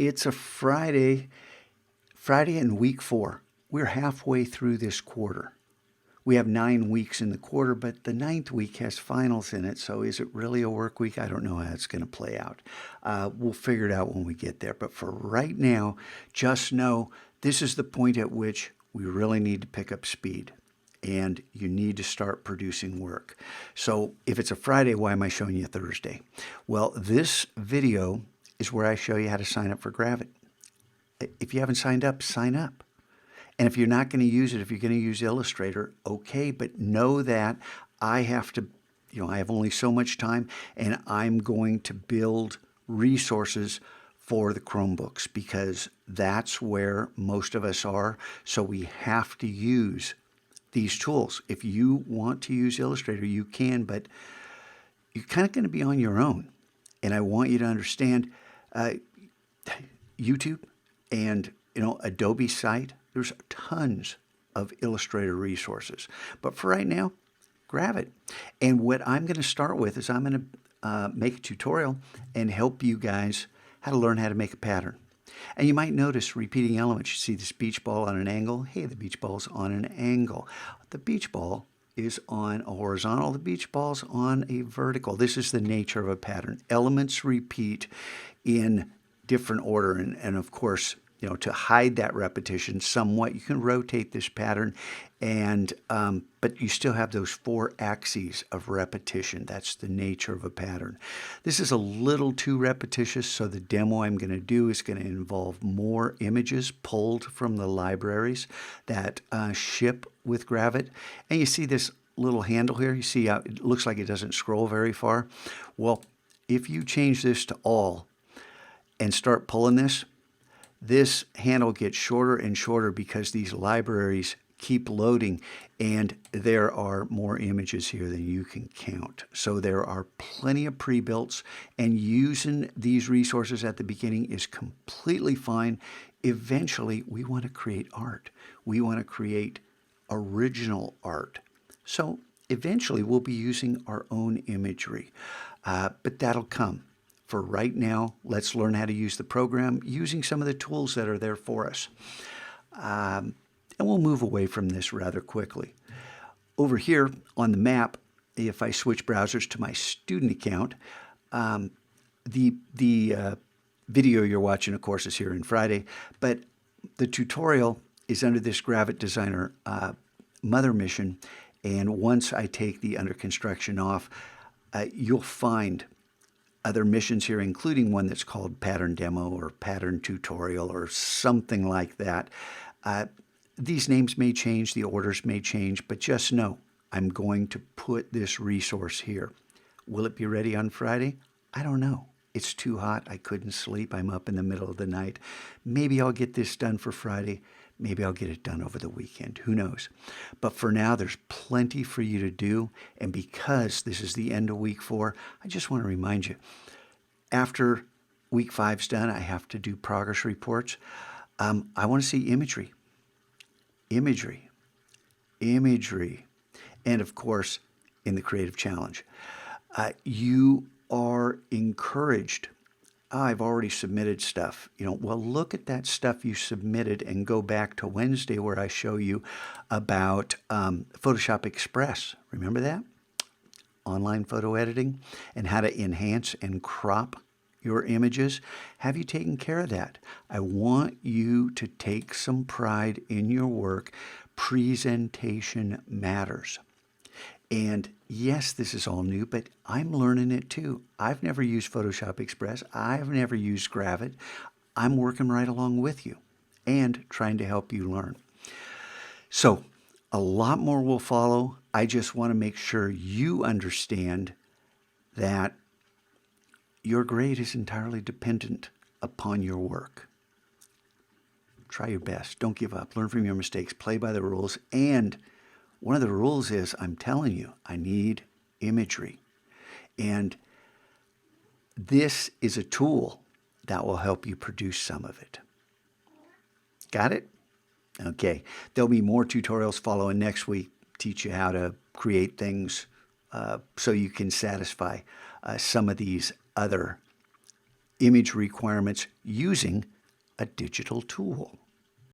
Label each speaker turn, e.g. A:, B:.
A: It's a Friday in week 4. We're halfway through this quarter. We have 9 weeks in the quarter, but the ninth week has finals in it. So is it really a work week? I don't know how it's going to play out. We'll figure it out when we get there. But for right now, just know this is the point at which we really need to pick up speed and you need to start producing work. So if it's a Friday, why am I showing you Thursday? Well, this video is where I show you how to sign up for Gravit. If you haven't signed up, sign up. And if you're not going to use it, if you're going to use Illustrator, okay, but know that I have to, I have only so much time, and I'm going to build resources for the Chromebooks because that's where most of us are. So we have to use these tools. If you want to use Illustrator, you can, but you're kind of going to be on your own. And I want you to understand YouTube and Adobe site. There's tons of Illustrator resources. But for right now, Gravit. And what I'm going to start with is I'm going to make a tutorial and help you guys how to learn how to make a pattern. And you might notice repeating elements. You see this beach ball on an angle. Hey, the beach ball's on an angle. The beach ball is on a horizontal. The beach ball's on a vertical. This is the nature of a pattern. Elements repeat in different order. And of course, to hide that repetition somewhat, you can rotate this pattern, and but you still have those 4 axes of repetition. That's the nature of a pattern. This is a little too repetitious, so the demo I'm going to do is going to involve more images pulled from the libraries that ship with Gravit. And you see this little handle here. You see how it looks like it doesn't scroll very far. Well, if you change this to all and start pulling this handle gets shorter and shorter because these libraries keep loading, and there are more images here than you can count. So there are plenty of pre-builts, and using these resources at the beginning is completely fine. Eventually, we want to create art. We want to create original art. So eventually, we'll be using our own imagery, but that'll come. For right now, let's learn how to use the program using some of the tools that are there for us. And we'll move away from this rather quickly. Over here on the map, if I switch browsers to my student account, the video you're watching, of course, is here in Friday, but the tutorial is under this Gravit Designer Mother Mission. And once I take the under construction off, you'll find other missions here, including one that's called Pattern Demo or Pattern Tutorial or something like that. These names may change, the orders may change, but just know I'm going to put this resource here. Will it be ready on Friday? I don't know. It's too hot. I couldn't sleep. I'm up in the middle of the night. Maybe I'll get this done for Friday. Maybe I'll get it done over the weekend. Who knows? But for now, there's plenty for you to do. And because this is the end of week 4, I just want to remind you, after week 5's done, I have to do progress reports. I want to see imagery. And of course, in the Creative Challenge, you are encouraged. I've already submitted stuff. Well, look at that stuff you submitted and go back to Wednesday where I show you about Photoshop Express. Remember that? Online photo editing and how to enhance and crop your images. Have you taken care of that? I want you to take some pride in your work. Presentation matters. And yes, this is all new, but I'm learning it too. I've never used Photoshop Express. I've never used Gravit. I'm working right along with you and trying to help you learn. So a lot more will follow. I just want to make sure you understand that your grade is entirely dependent upon your work. Try your best. Don't give up. Learn from your mistakes. Play by the rules. And one of the rules is, I'm telling you, I need imagery. And this is a tool that will help you produce some of it. Got it? Okay. There'll be more tutorials following next week. Teach you how to create things so you can satisfy some of these other image requirements using a digital tool.